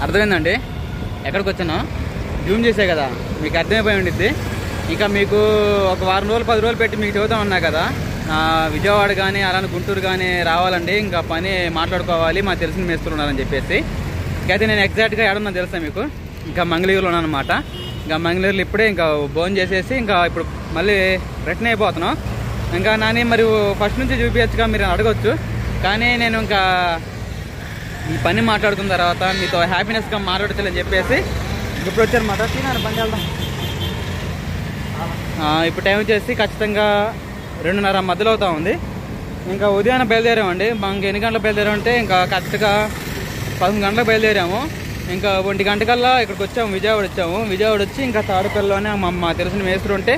అర్థమైందండి ఎక్కడికి వచ్చానో జూమ్ చేసే కదా మీకు అర్థమైపోయి ఉండిద్ది. ఇంకా మీకు ఒక వారం రోజులు 10 రోజులు పెట్టి మీకు చెబుతా ఉన్నా కదా, విజయవాడ కానీ అలానే గుంటూరు కానీ రావాలండి, ఇంకా పని మాట్లాడుకోవాలి, మాకు తెలిసిన మేస్తులు ఉన్నారని చెప్పేసి. ఇంకైతే నేను ఎగ్జాక్ట్గా ఏడన్నా తెలుసా మీకు, ఇంకా మంగళగిరిలో ఉన్నాను అనమాట. ఇంకా మంగళగిరిలో ఇప్పుడే ఇంకా భోజనం చేసేసి ఇంకా ఇప్పుడు మళ్ళీ రిటర్న్ అయిపోతున్నాం. ఇంకా నాని మరి ఫస్ట్ నుంచి చూపించచ్చుగా మీరు అడగచ్చు, కానీ నేను ఇంకా ఈ పని మాట్లాడుకున్న తర్వాత మీతో హ్యాపీనెస్గా మాట్లాడతానని చెప్పేసి ఇప్పుడు వచ్చారన్నమాట. తిన్నాను పని వెళ్దాం. ఇప్పుడు టైం వచ్చేసి ఖచ్చితంగా 2:30 మధ్యలో అవుతా ఉంది. ఇంకా ఉదయాన్నే బయలుదేరామండి. మనకి ఎన్ని గంటలకు బయలుదేరామంటే ఇంకా కరెక్ట్గా 11 గంటలకు బయలుదేరాము. ఇంకా 1 గంటకల్లా ఇక్కడికి వచ్చాము, విజయవాడ వచ్చాము. విజయవాడ వచ్చి ఇంకా తాడపల్లిలోనే మా తెలిసిన మేస్త్రి ఉంటే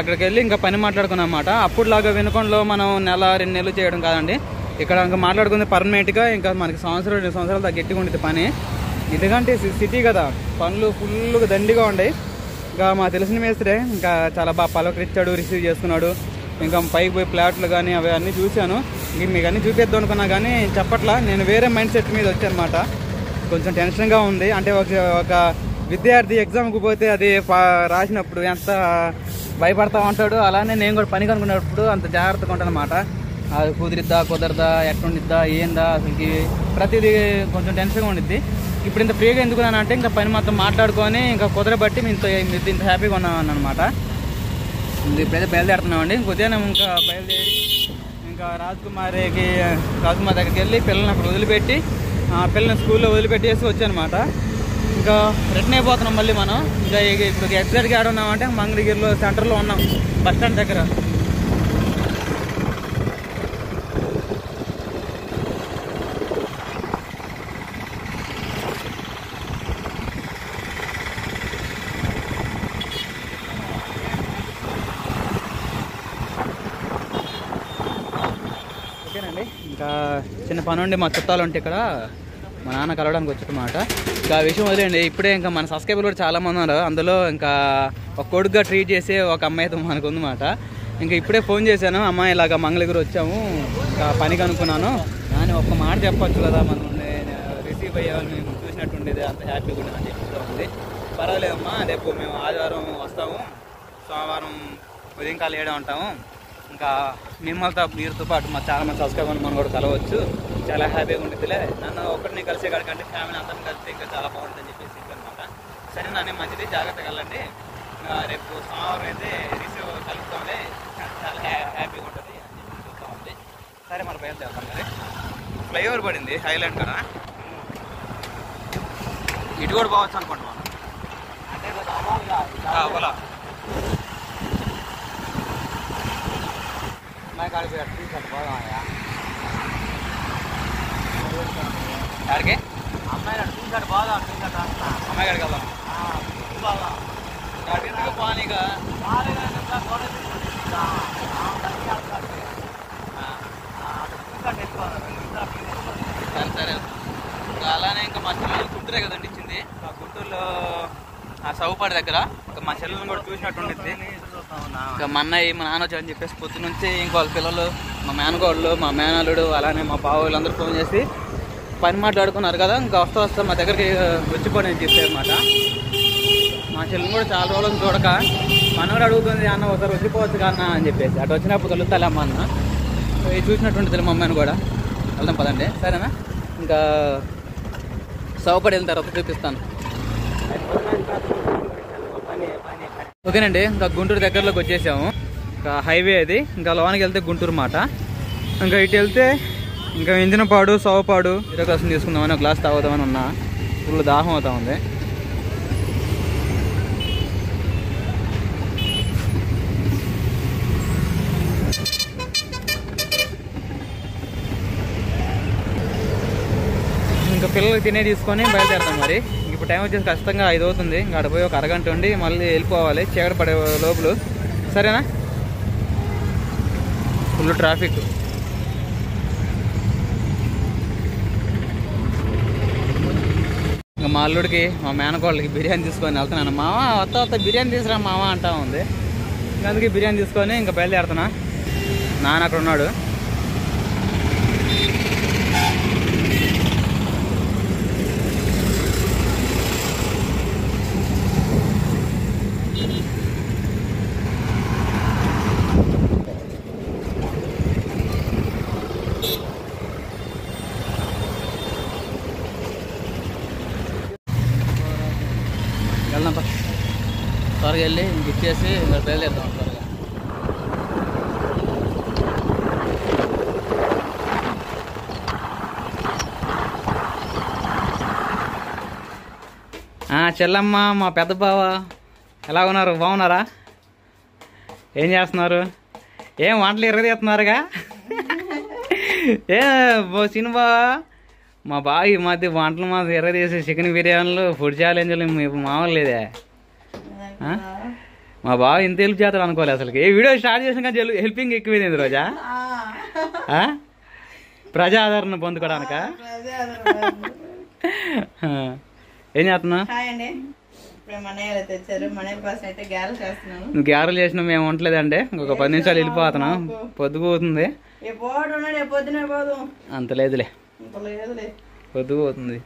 అక్కడికి వెళ్ళి ఇంకా పని మాట్లాడుకున్నాం అన్నమాట. అప్పుడులాగా వినుకొండలో మనం నెల 2 నెలలు చేయడం కాదండి, ఇక్కడ ఇంకా మాట్లాడుకుంది పర్మనెంట్గా. ఇంకా మనకి 2 సంవత్సరాలు దాకా గట్టిగా ఉండేది పని. ఎందుకంటే సిటీ కదా, పనులు ఫుల్గా దండిగా ఉన్నాయి. ఇంకా మా తెలిసిన మేస్త్రే ఇంకా చాలా బాగా పలకరించాడు, రిసీవ్ చేసుకున్నాడు. ఇంకా పైకి పోయి ప్లాట్లు కానీ అవి అన్నీ చూశాను. మీకు అన్నీ చూపిద్దాం అనుకున్నా కానీ చెప్పట్లా, నేను వేరే మైండ్ సెట్ మీద వచ్చానమాట. కొంచెం టెన్షన్గా ఉంది. అంటే ఒక విద్యార్థి ఎగ్జామ్కి పోతే అది రాసినప్పుడు ఎంత భయపడతా ఉంటాడు, అలానే నేను కూడా పని కనుక్కున్నప్పుడు అంత జాగ్రత్తగా ఉంటాను అనమాట. అది కుదరదా ఎట్లుండిద్దా ఏందా అసలుకి ప్రతిదీ కొంచెం టెన్షన్గా ఉండిద్ది. ఇప్పుడు ఇంత ఫ్రీగా ఎందుకున్నానంటే ఇంకా పని మొత్తం మాట్లాడుకొని ఇంకా కుదరబట్టి ఇంత హ్యాపీగా ఉన్నాను అనమాట. ఇప్పుడైతే బయలుదేరుతున్నామండి. ఉదయం ఇంకా బయలుదేరి ఇంకా రాజ్కుమార్ దగ్గరికి వెళ్ళి పిల్లల్ని అక్కడ వదిలిపెట్టి పిల్లల్ని స్కూల్లో వదిలిపెట్టేసి వచ్చానమాట. ఇంకా రిటర్న్ అయిపోతున్నాం మళ్ళీ మనం. ఇంకా ఇప్పుడు ఎగ్జాక్ట్గా ఆడ ఉన్నామంటే మంగళగిరిలో సెంటర్లో ఉన్నాం, బస్ స్టాండ్ దగ్గర. ఓకేనండి, ఇంకా చిన్న పని ఉండి మా చుట్టాలు ఉంటే ఇక్కడ మా నాన్న కలవడానికి వచ్చేటమాట. ఇంకా ఆ విషయం వదిలేండి. ఇప్పుడే ఇంకా మన సబ్స్క్రైబర్లు కూడా చాలామంది ఉన్నారు. అందులో ఇంకా ఒక కొడుకుగా ట్రీట్ చేసే ఒక అమ్మాయితో మనకు ఉందన్నమాట. ఇంకా ఇప్పుడే ఫోన్ చేశాను, అమ్మాయి ఇలాగా మంగళగిరి వచ్చాము, ఇంకా పని కనుక్కున్నాను కానీ ఒక్క మాట చెప్పచ్చు కదా, మనం రిసీవ్ అయ్యేవాళ్ళు మేము చూసినట్టుండేది, అంత హ్యాపీగా ఉండేది అని చెప్తుంది. పర్వాలేదమ్మా, రేపు మేము ఆదివారం వస్తాము, సోమవారం ఉదయం కాలు 7 ఉంటాము. ఇంకా మీరుతో పాటు మా చాలా మంది సబ్స్క్రైబర్లు మనం కూడా కలవచ్చు, చాలా హ్యాపీగా ఉండేదిలే. నన్ను ఒక్కడిని కలిసే కాడికంటే ఫ్యామిలీ అందరిని కలిస్తే ఇంకా చాలా బాగుంటుందని చెప్పేసి అనమాట. సరే నాన్న, మంచిది, జాగ్రత్తగా వెళ్ళండి. రేపు సోమవారం అయితే రిసీవ్ కలుపుతాంలే, చాలా హ్యాపీగా ఉంటుంది అని చెప్పి చూస్తూ ఉంది. సరే మరి బయలుదేరుతాం. మరి ఫ్లైఓవర్ పడింది హైలాండ్ కదా, ఇటు కూడా పోవచ్చు అనుకుంటున్నాను. ఓలా అమ్మాయి కాడికి పోదామయ్యా. కాడికి అమ్మాయి చూసాడు బాగా, అమ్మాయి కాడికి వెళ్దాం. ఎందుకు పోనీగా సరే. ఇంకా అలానే ఇంకా మా చెల్లెలు గుంటూరే కదండి ఇచ్చింది, గుంటూరులో సౌపాడు దగ్గర. ఇంకా మా చెల్లెలను కూడా చూసినట్టు ఉండిద్ది. ఇంకా మా అన్నయ్య మా నాన్న వచ్చారని చెప్పేసి పొద్దు నుంచి ఇంకో వాళ్ళ పిల్లలు, మా మేనగోళ్ళు, మా మేనల్లుడు, అలానే మా బావోళ్ళు అందరూ ఫోన్ చేసి పని మాట్లాడుకున్నారు కదా, ఇంకా వస్తా మా దగ్గరికి వచ్చిపోయి చెప్పారన్నమాట. మా చెల్లెని కూడా చాలా రోజులు చూడక మన కూడా అడుగుతుంది, అన్న ఒకసారి వచ్చిపోవచ్చు కన్నా అని చెప్పేసి. అటు వచ్చినప్పుడు కలుగుతాలే అమ్మ అన్న, చూసినట్టుంటుంది మా అమ్మాయిని కూడా. వెళ్దాం పదండి, సరేనా? ఇంకా సౌపడి వెళ్ళిన తర్వాత చూపిస్తాను. ఓకేనండి, ఇంకా గుంటూరు దగ్గరలోకి వచ్చేసాము. ఇంకా హైవే అది, ఇంకా లోనికి వెళ్తే గుంటూరు మాట. ఇంకా ఇటు వెళ్తే ఇంకా ఇంజనపాడు, సౌపాడు ఇరవై కోసం తీసుకుందామని ఒక గ్లాస్ తాగుదామని ఉన్నా. ఫుల్ దాహం అవుతా ఉంది. ఇంకా పిల్లలకి తినే తీసుకొని బయలుదేరుతాం. మరి ఇప్పుడు టైం వచ్చేసి ఖచ్చితంగా 5 అవుతుంది. ఇంకా అక్కడ పోయి ఒక అరగంట ఉండి మళ్ళీ వెళ్ళిపోవాలి చీకటి పడే లోపల, సరేనా? Full traffic. ఇంకా మా అల్లుడికి, మా మేనకోళ్ళకి బిర్యానీ తీసుకొని వెళ్తున్నాను. మామ వస్తా బిర్యానీ తీసుకురా మామ అంటా ఉంది. ఇంకా అందుకే బిర్యానీ తీసుకొని ఇంకా బయలుదేరుతున్నా. నాన్న అక్కడ ఉన్నాడు. వెళ్దాం త్వరగా వెళ్ళి ఇంక ఇచ్చేసి ఇంకా బయలుదేరుతాం త్వరగా. చెల్లమ్మ మా పెద్ద బావ ఎలా ఉన్నారు? బాగున్నారా? ఏం చేస్తున్నారు? ఏం వంటలు ఎరగదీస్తున్నారుగా? సినిమా మా బావ ఈ మధ్య వంటలు మాత్రం ఎరగదీసి చికెన్ బిర్యానీలు ఫుడ్ ఛాలెంజ్లు మామూలు లేదే. మా బావ ఇంత హెల్ప్ చేస్తాడు అనుకోలేదు అసలు. ఏ వీడియో స్టార్ట్ చేసిన కానీ హెల్పింగ్ ఎక్కువైంది రోజా. ప్రజాదరణ పొందుకోవడానిక. ఏం చేస్తున్నావు? నువ్వు గ్యారెలు చేసినా మేము ఉండలేదండి. ఇంకొక 10 నిమిషాలు వెళ్ళిపోతున్నాం. పొద్దుపోతుంది. అంత లేదులే, పొద్దుపోతుంది.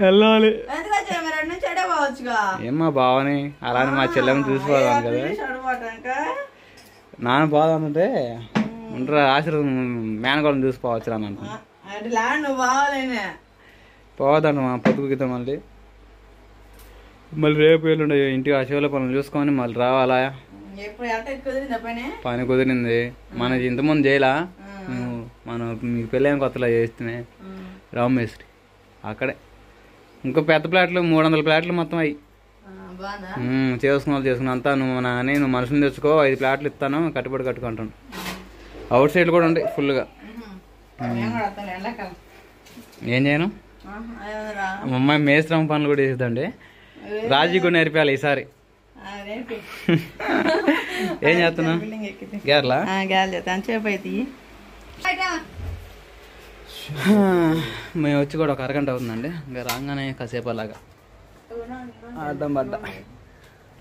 వెళ్ళాలి. ఏమ్మా బావని అలానే మా చెల్లెమ్మని చూసిపోదాం కదా. నాన్న పోదామంటే ఉండరా ఆశీర్వాదం మేనగోళ్ళని చూసిపోవచ్చు అని అంటున్నా. పోదాను మా పొద్దుకు గీత మళ్ళీ రేపు ఎల్లుండి ఇంటికి ఆ శివుల పనులు చూసుకొని మళ్ళీ రావాలా. పని కుదిరింది. మనకి ఇంతకుముందు చేయలా మనం మీకు పెళ్ళైన కొత్తలో చేస్తే రామేశ్వరి అక్కడే. ఇంకో పెద్ద ప్లాట్లు 300 ప్లాట్లు మొత్తం అయ్యి చేసుకున్న అంతా. నువ్వు నేను మనుషులు తెచ్చుకో 5 ప్లాట్లు ఇస్తాను కట్టుబడి కట్టుకుంటాను. అవుట్ సైడ్ కూడా ఉంటాయి ఫుల్గా. ఏం చేయను మా అమ్మాయి మేస్త్రం పనులు కూడా చేసేదండి. రాజీ కూడా నేర్పాలి ఈసారి. ఏం చేస్తున్నావు? గ్యార్లా మేము వచ్చి కూడా 1 అరగంట అవుతుందండి. ఇంకా రాగానే కాసేపు అలాగా అడ్డం పడ్డా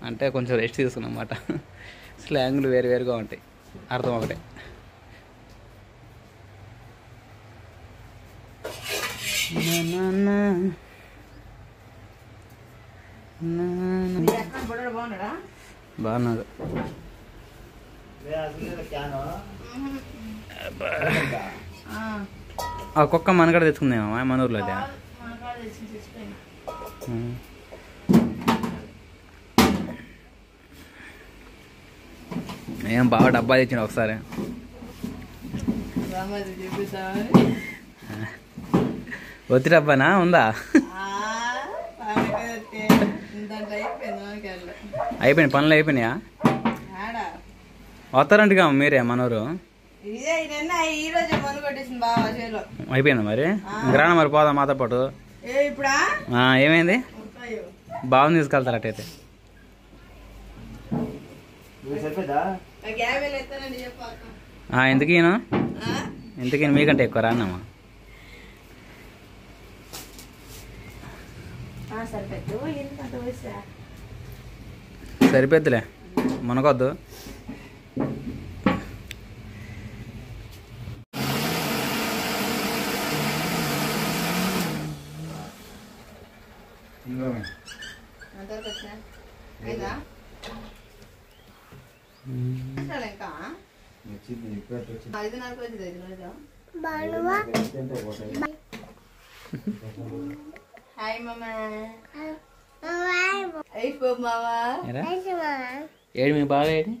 అంటే కొంచెం రెస్ట్ తీసుకున్నాం అన్నమాట. స్లాంగ్లు వేరుగా ఉంటాయి, అర్థం ఒకటే. బాగున్నాడు. ఆ కుక్క మనకడ తెచ్చుకుందామా మన ఊర్లో? ఏం బాగా డబ్బా తెచ్చిన ఒకసారి. ఒత్తి డబ్బానా ఉందా? అయిపోయినాయి పనులు అయిపోయినాయా? వస్తారంటగా మీరే మనూరు. అయిపోయిందా మరి? గ్రాణ మరి పోదా మాతో పాటు. ఏమైంది? బాగుంది తీసుకెళ్తారు అట్టయితే. ఎందుకీ మీకంటే ఎక్కువ రాన్నమ్మా. సరిపోద్దులే మనకొద్దు. హాయ్ మామా. ఏడు మీ బాగా ఏడి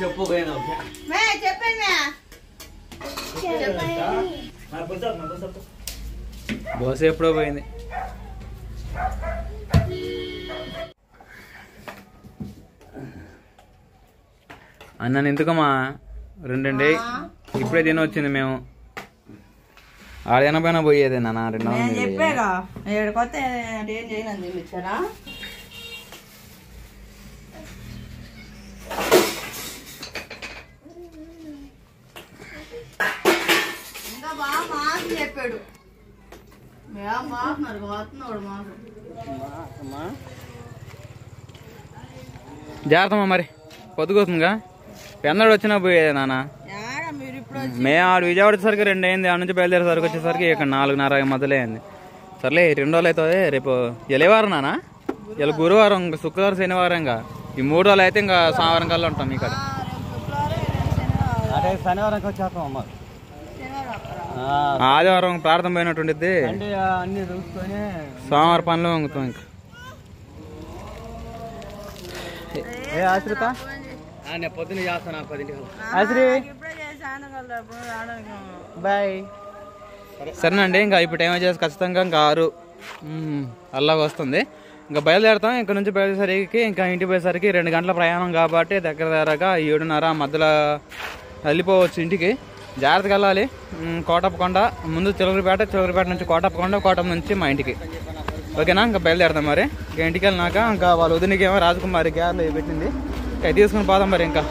చెప్పు బోస ఎప్పుడో పోయింది. అన్నాను ఎందుకమ్మా 2 ఇప్పుడే తిని వచ్చింది. మేము 680 పోయేది నాన్న. 200 చెప్పాడు. జాగ్రత్తమ్మా మరి పొద్దుకొస్తుందిగా. పెన్నడు వచ్చినా పోయేది నాన్న. మీరు మేము ఆడు విజయవాడ వచ్చేసరికి 2 అయింది. ఆడ నుంచి బయలుదేరేసరికి వచ్చేసరికి ఇక్కడ 4:30 మొదలే అయింది. సర్లే 2 రోజులు అవుతుంది. రేపు ఎలేవారం నానా, ఇలా గురువారం, శుక్రవారం, శనివారం, ఇంకా ఈ 3 రోజులు అయితే ఇంకా సోమవారం కల్లా ఉంటాం ఇక్కడ. అంటే శనివారం వచ్చేస్తాం అమ్మ. ఆదివారం ప్రార్థన పోయినట్టుండిద్ది, అన్ని చూసుకొని సోమవారం పనులు వంగుతాం. ఇంకా ఏ ఆశ్రిత నేను పొద్దున్న చేస్తాను 10 ఆశ్రీ బాయ్. సరేనండి, ఇంకా ఇప్పుడు ఏమో చేసి ఖచ్చితంగా ఇంకా 6 అలాగ వస్తుంది. ఇంకా బయలుదేరుతాం. ఇక్కడ నుంచి బయలుదేరేసరికి ఇంకా ఇంటికి పోయేసరికి 2 గంటల ప్రయాణం కాబట్టి దగ్గరగా 7:30 మధ్యలో వెళ్ళిపోవచ్చు ఇంటికి. జాగ్రత్తగా వెళ్ళాలి. కోటప్పకొండ ముందు చిలకలపేట నుంచి కోటప్పకొండ నుంచి మా ఇంటికి. ఓకేనా, ఇంకా బయలుదేరుతాం. మరి ఇంకా ఇంటికి వెళ్ళినాక ఇంకా వాళ్ళ వదినకి ఏమో రాజకుమారి గ్యార్లు పెట్టింది, ఇంకా తీసుకుని పోదాం మరి. ఇంకా